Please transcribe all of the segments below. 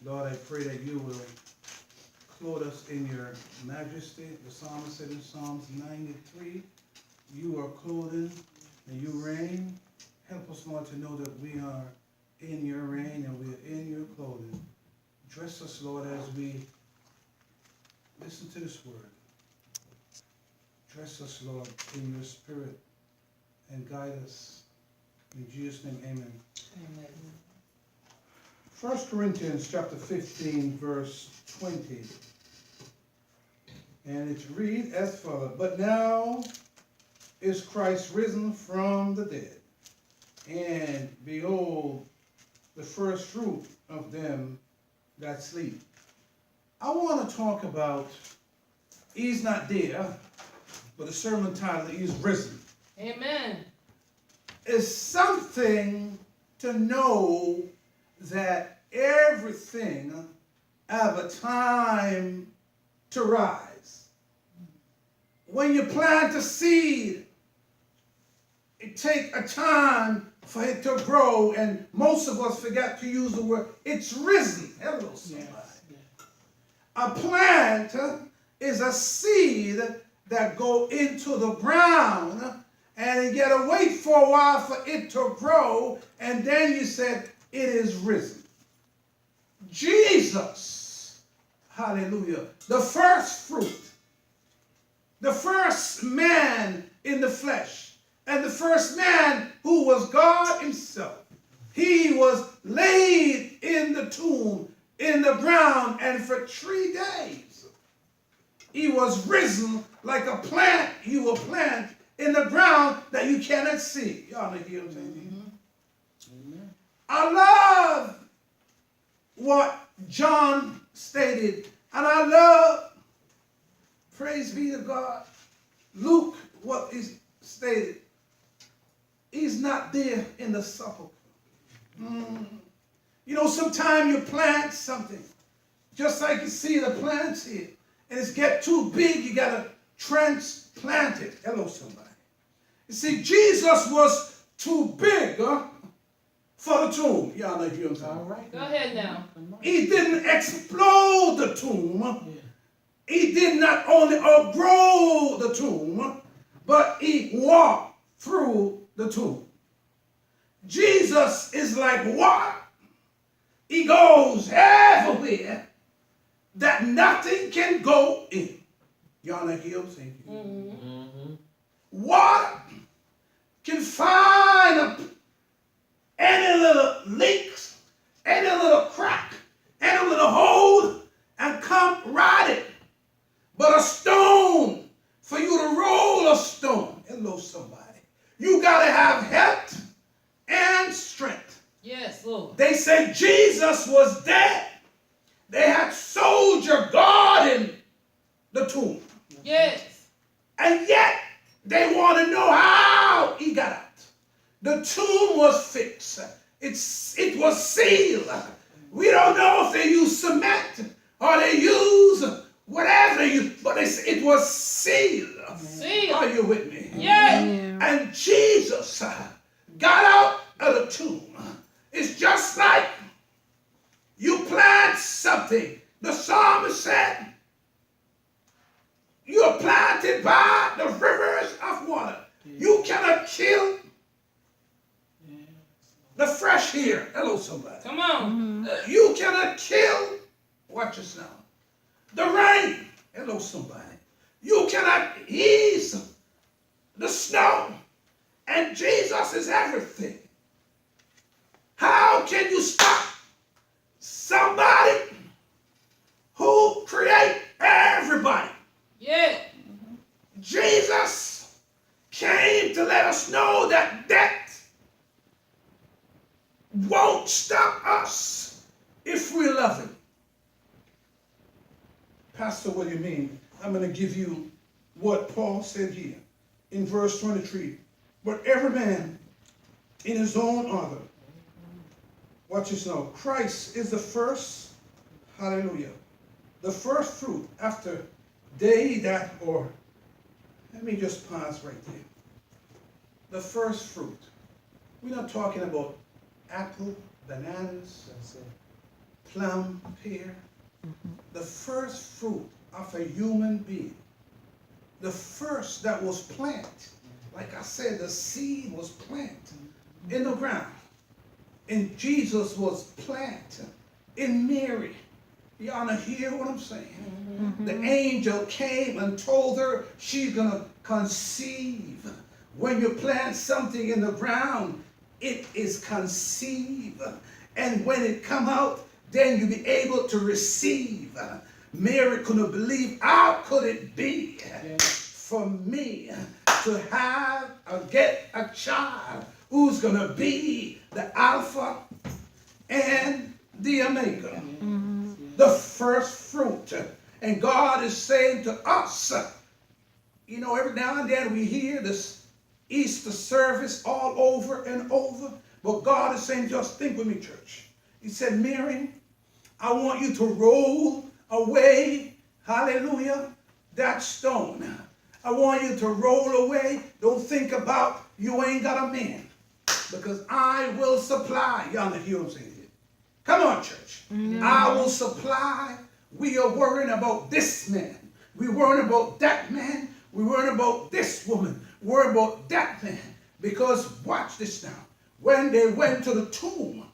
Lord, I pray that you will clothe us in your majesty. The psalmist said in Psalms 93, you are clothing and you reign. Help us, Lord, to know that we are in your reign and we are in your clothing. Dress us, Lord, as we listen to this word. Dress us, Lord, in your spirit and guide us. In Jesus' name, amen. Amen. 1 Corinthians chapter 15, verse 20. And it reads as follows. But now is Christ risen from the dead, and behold, the first fruit of them that sleep. I want to talk about, he's not there, but the sermon title is risen. Amen. It's something to know that everything have a time to rise. When you plant a seed, it takes a time for it to grow, and most of us forget to use the word, it's risen. Hello, somebody. Yes. A plant is a seed that go into the ground, and you gotta wait for a while for it to grow, and then you said it is risen. Jesus, hallelujah, the first fruit, the first man in the flesh, and the first man who was God himself. He was laid in the tomb, in the ground, and for 3 days he was risen like a plant you will plant in the ground that you cannot see. Y'all know what I'm saying? Mm-hmm. I love what John stated, and I love, praise be to God, Luke, what is stated. He's not there in the sepulchre. You know, sometimes you plant something, just like you see the plants here, and it's get too big, you got to transplant it. Hello, somebody. You see, Jesus was too big for the tomb. Y'all know what I'm saying? All right. Go ahead now. He didn't explode the tomb. Yeah. He did not only outgrow the tomb, but he walked through the tomb. Jesus is like water. He goes everywhere that nothing can go in. Y'all know what I'm saying? Mm-hmm. Water can find any little leaks, any little crack, any little hole, and come right it. But a stone, for you to roll a stone, hello somebody, you got to have health and strength. Yes, Lord. They said Jesus was dead. They had soldier guarding the tomb. Yes. And yet, they want to know how he got out. The tomb was fixed. It was sealed. We don't know if they used cement or they used whatever they used, but it was sealed. Sealed. Are you with me? Yeah. And Jesus got out of the tomb. It's just like you plant something. The psalmist said, you are planted by the rivers of water. You cannot kill the fresh air. Hello, somebody. Come on. You cannot kill, watch this now, the rain. Hello, somebody. You cannot ease the snow. And Jesus is everything. How can you stop somebody who created everybody? Yeah. Jesus came to let us know that death won't stop us if we love him. Pastor, what do you mean? I'm going to give you what Paul said here in verse 23. But every man in his own order. Watch this now. Christ is the first, hallelujah, the first fruit after they that, or let me just pause right there. The first fruit. We're not talking about apple, bananas, plum, pear, the first fruit of a human being, the first that was planted. Like I said, the seed was planted in the ground. And Jesus was planted in Mary. Y'all hear what I'm saying? The angel came and told her she's going to conceive. When you plant something in the ground, it is conceived. And when it come out, then you'll be able to receive. Mary couldn't believe, how could it be for me to have or get a child who's going to be the Alpha and the Omega, the first fruit. And God is saying to us, you know, every now and then we hear this Easter service all over and over, but God is saying, just think with me, church. He said, Mary, I want you to roll away, hallelujah, that stone. I want you to roll away. Don't think about you ain't got a man, because I will supply. Y'all hear what I'm saying here? Come on, church. I will supply. We are worrying about this man. We're worrying about that man. We're worrying about this woman. We're worrying about that man. Because watch this now. When they went to the tomb,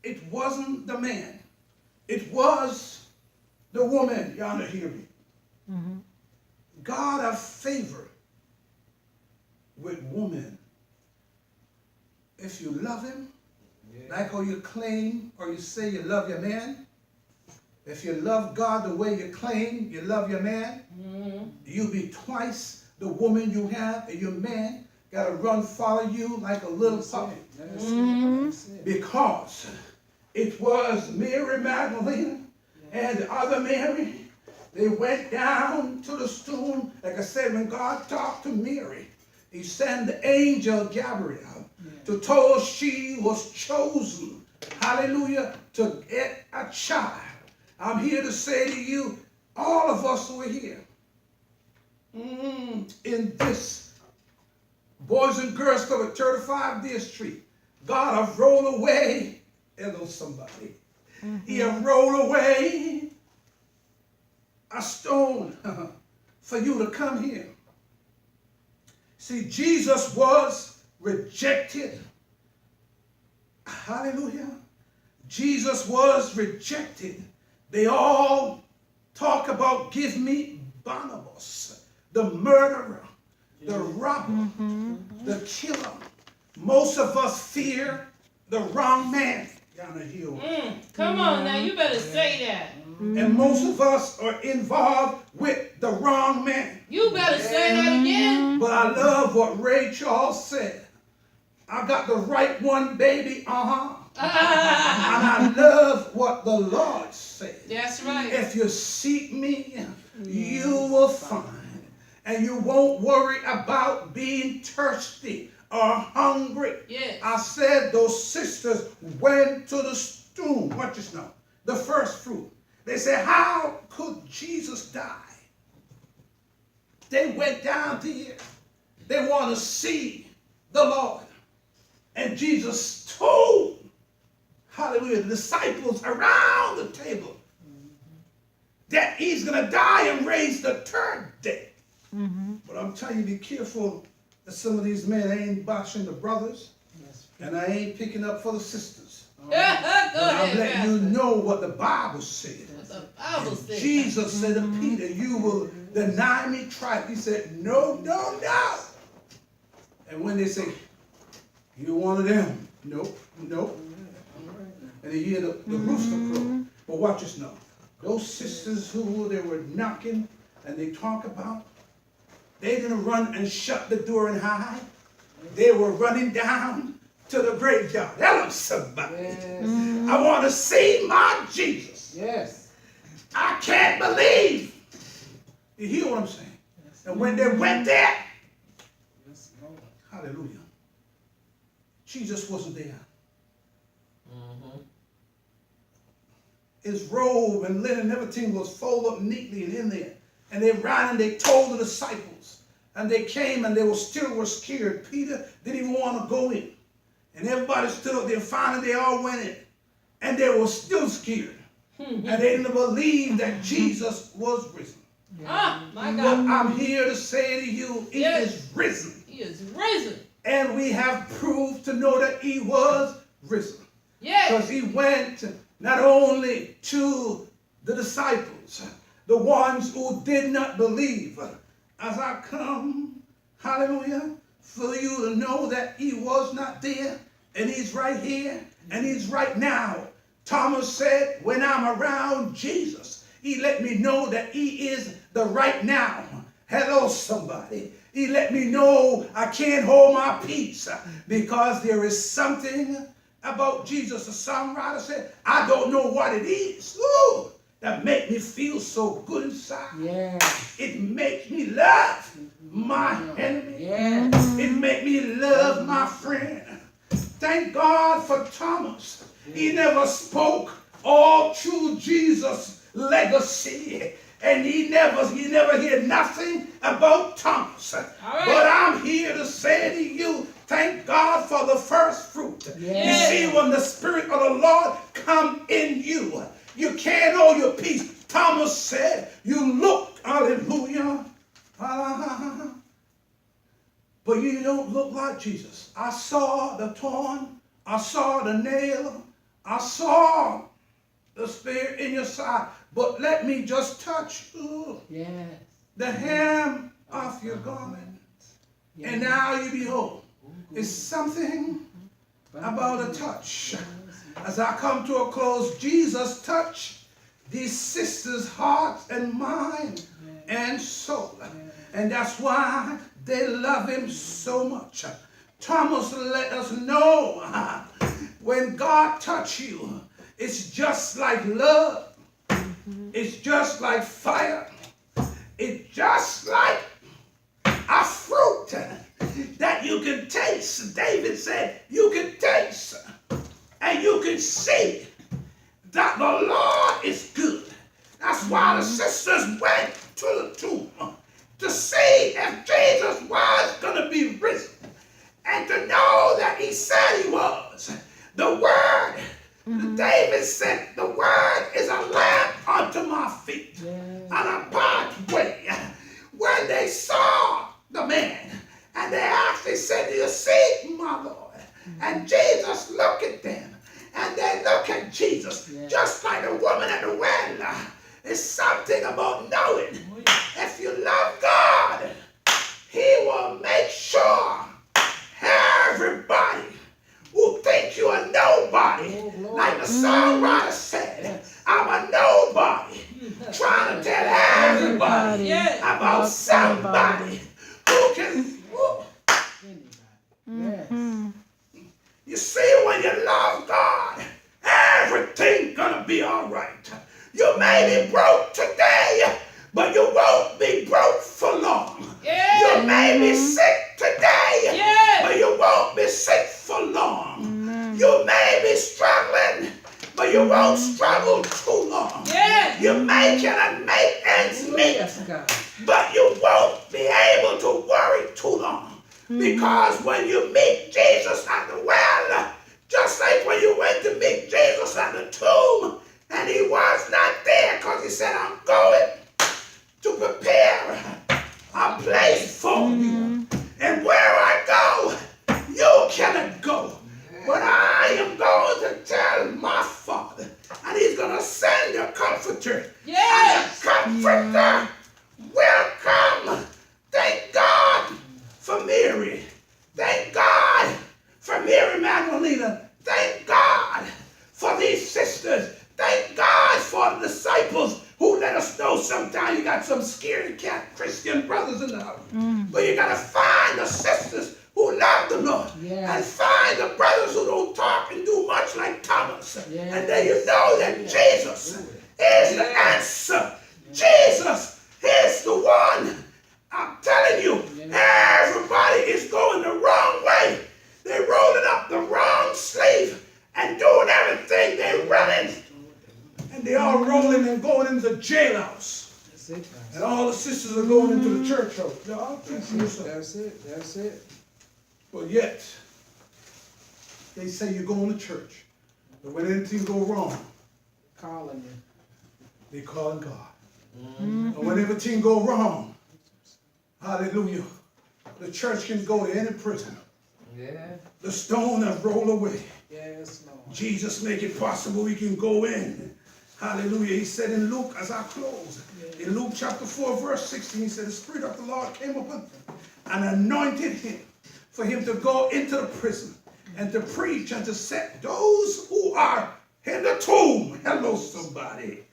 it wasn't the man. It was the woman. Y'all hear me? God have favor with women. If you love him, like how you claim or you say you love your man, if you love God the way you claim you love your man, you'll be twice the woman you have, and your man got to run follow you like a little puppy. Because it was Mary Magdalene and the other Mary. They went down to the tomb. Like I said, when God talked to Mary, he sent the angel Gabriel to tell her she was chosen, hallelujah, to get a child. I'm here to say to you, all of us who are here, in this Boys and Girls Club at 35 Deer Street, God have rolled away, hello somebody, he have rolled away a stone for you to come here. See, Jesus was rejected. Hallelujah. Jesus was rejected. They all talk about, give me Barnabas, the murderer, the robber, the killer. Most of us fear the wrong man. Come on now, you better say that. And most of us are involved with the wrong man. You better say that again. But I love what Ray Charles said. I got the right one, baby, And I love what the Lord said. That's right. If you seek me, you will find. And you won't worry about being thirsty or hungry. Yes. I said those sisters went to the tomb. Watch this now. The first fruit. They said, how could Jesus die? They went down there. They want to see the Lord. And Jesus told, hallelujah, the disciples around the table that he's going to die and raise the third day. But I'm telling you, be careful that some of these men ain't bashing the brothers, and I ain't picking up for the sisters. But I'm letting you know what the Bible said. The Bible said. Jesus said to Peter, you will deny me twice. He said, no, no, no. And when they say, you're one of them. Nope, nope. And they hear the rooster crow. But watch this now. Those sisters who they were knocking and they talk about, they didn't run and shut the door and hide. They were running down to the graveyard. Hello, somebody. Yes. I want to see my Jesus. Yes. I can't believe. You hear what I'm saying? Yes. And when they went there, Yes, Lord. hallelujah, Jesus wasn't there. His robe and linen and everything was folded up neatly and in there. And they ran and they told the disciples. And they came and they were scared. Peter didn't even want to go in. And everybody stood up there. Finally, they all went in. and they were still scared. And they didn't believe that Jesus was risen. Ah, my But God. I'm here to say to you, He is risen. He is risen. And we have proved to know that He was risen. Yes. Because He went not only to the disciples, the ones who did not believe, as I come, hallelujah, for you to know that He was not there, and He's right here, and He's right now. Thomas said, when I'm around Jesus, He let me know that He is the right now. Hello, somebody. He let me know I can't hold my peace because there is something about Jesus. The songwriter said, I don't know what it is. Ooh, that make me feel so good inside. Yeah. It makes me love my enemy. Yeah. It makes me love my friend. Thank God for Thomas. He never spoke all through Jesus' legacy. And he never heard nothing about Thomas. Right. But I'm here to say to you, thank God for the first fruit. Yeah. You see, when the Spirit of the Lord come in you, you can't hold your peace. Thomas said, you look, hallelujah, but you don't look like Jesus. I saw the thorn, I saw the nail, I saw the spear in your side, but let me just touch Yes. the hem of your garment, and now you behold. It's something about a touch. As I come to a close, Jesus touched these sisters' hearts and mind and soul, and that's why they love Him so much. Thomas let us know when God touch you, it's just like love. It's just like fire. It's just like a fruit that you can taste. David said, you can taste and you can see that the Lord is good. That's why the sisters went to the tomb to see if Jesus was going to be risen and to know that He said He was. The Word, David said, the Word is a lamp unto my feet and a pathway. When they saw the man and they actually said, do you see, my Lord? And Jesus looked at them and they look at Jesus just like the woman at the well. It's something about knowing if you love God, He will make sure everybody who think you are nobody, like the songwriter said, I'm a nobody, trying to tell everybody about somebody who can. You see, when you love God, everything's gonna be all right. You may be broke today, but you won't be broke for long. You may be sick today, but you won't be sick for long. You may be struggling, but you won't struggle too long. You may cannot make ends meet, but you won't be able to worry too long. Because when you meet Jesus at the well, just like when you went to meet Jesus at the tomb, and He was not there because He said, I'm going to prepare a place for you. And where I go, you cannot go. But I am going to tell my Father, and He's going to send a comforter. And the comforter will come. Thank God for Mary. Thank God for Mary Magdalena. Thank God for these sisters. Thank God for the disciples who let us know sometimes you got some scaredy cat Christian brothers in the house. But you got to find the sisters who love the Lord. And find the brothers who don't talk and do much like Thomas. And then you know that Jesus is the answer. Jesus is the one. I'm telling you, everybody is going the wrong way. They're rolling up the wrong sleeve and doing everything they're running. And they all rolling and going into the jailhouse. And all the sisters are going into the church house. That's it. But yet, they say you're going to church. But when anything go wrong, Calling you. they calling God. And when everything go wrong, hallelujah, the church can go to any prison. Yeah. The stone has rolled away. Yes, Lord. Jesus make it possible we can go in. Hallelujah. He said in Luke, as I close, in Luke chapter 4, verse 16, he said, the Spirit of the Lord came upon him and anointed him for him to go into the prison and to preach and to set those who are in the tomb. Hello, somebody.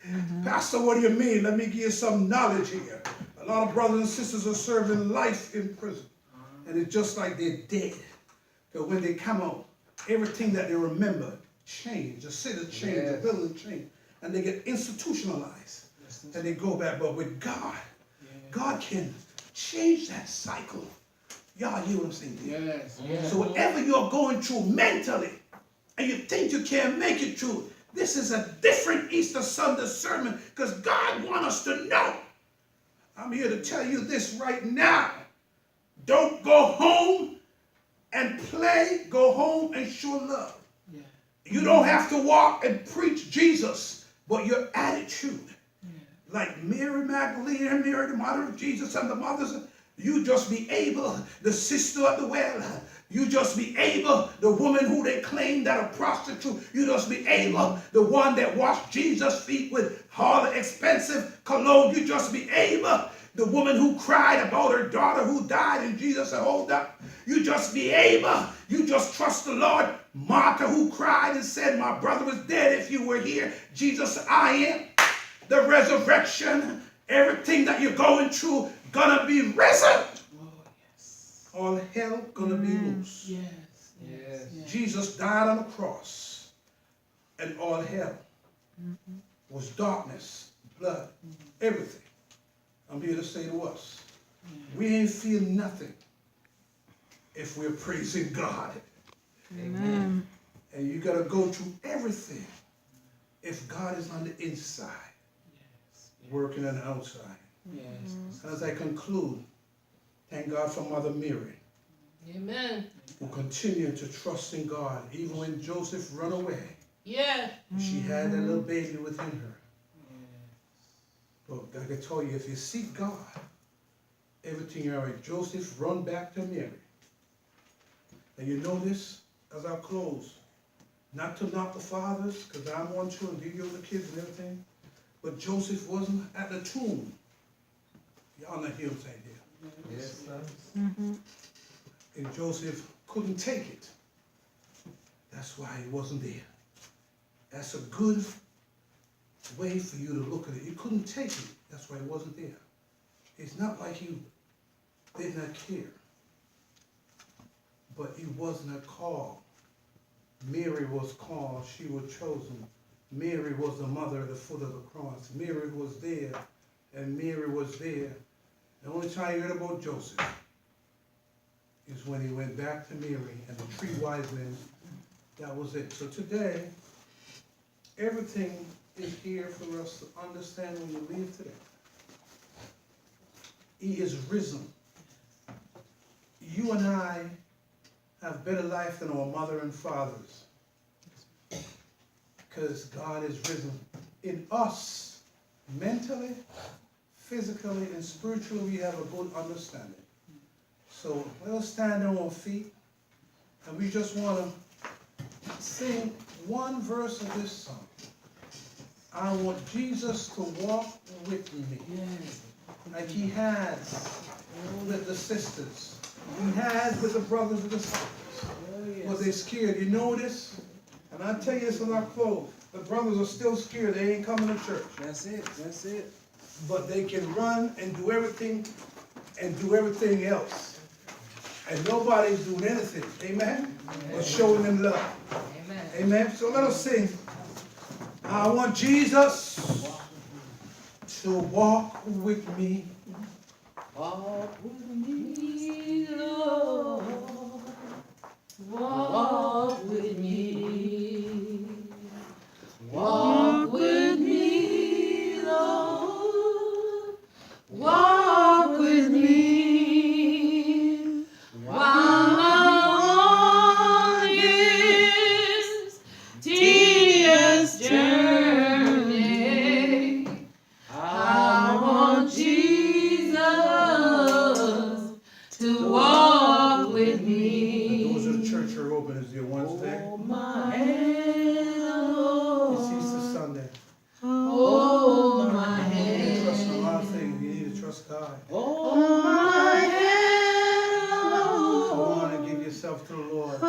Pastor, what do you mean? Let me give you some knowledge here. A lot of brothers and sisters are serving life in prison. And it's just like they're dead. But when they come out, everything that they remember changed. The city changed, the building changed. And they get institutionalized. And they go back. But with God, God can change that cycle. Y'all hear what I'm saying? Yes. So whatever you're going through mentally, and you think you can't make it through, this is a different Easter Sunday sermon because God wants us to know. I'm here to tell you this right now. Don't go home and play. Go home and show love. Yeah. You don't have to walk and preach Jesus, but your attitude, like Mary Magdalene and Mary, the mother of Jesus, and the mothers, you just be able, the sister at the well, you just be able, the woman who they claim that a prostitute, you just be able, the one that washed Jesus' feet with all the expensive cologne, you just be able, the woman who cried about her daughter who died and Jesus said, hold up, you just be able, you just trust the Lord. Martha who cried and said, my brother was dead if you were here. Jesus, I am. The resurrection, everything that you're going through, gonna be risen. Oh, yes. All hell gonna be loose. Yes. Yes. Jesus died on the cross, and all hell was darkness, blood, everything. I'm here to say to us, we ain't feel nothing if we're praising God. Amen. And you gotta go through everything if God is on the inside, working on the outside. Yes. As I conclude, thank God for Mother Mary, Amen. who continued to trust in God, even when Joseph ran away. Yeah. She had that little baby within her. But like I told you, if you seek God, everything is all right. Joseph run back to Mary. And you know this, as I close, not to knock the fathers, because I want you and you the kids and everything, but Joseph wasn't at the tomb. Y'all not hear what I'm saying here. Yes, sir. And Joseph couldn't take it. That's why he wasn't there. That's a good way for you to look at it. He couldn't take it. That's why he wasn't there. It's not like he did not care. But he wasn't a call. Mary was called. She was chosen. Mary was the mother at the foot of the cross. Mary was there. And Mary was there. The only time you heard about Joseph is when he went back to Mary and the three wise men. That was it. So today, everything is here for us to understand when you leave today. He is risen. You and I have better life than our mother and fathers. Because God is risen. In us, mentally, physically, and spiritually, we have a good understanding. So let us stand on our feet, and we just want to sing one verse of this song. I want Jesus to walk with me, like he has with the sisters. He has with the brothers and the sisters. But they're scared. You know this? And I tell you this when I close. The brothers are still scared. They ain't coming to church. That's it. That's it. But they can run and do everything else. And nobody's doing anything. Amen? But showing them love. Amen. Amen? So let us sing. I want Jesus to walk with me. Walk with Me, Lord, walk with me. Walk with me, Lord, walk with me. While my one is teaching with The me. doors of the church are open. Is there one today? Hold my hand, Lord. It's Easter Sunday. Hold my You need to trust in a hand. lot of things. You need to trust God. Hold my hand, Come Lord. on and give yourself to the Lord. Hold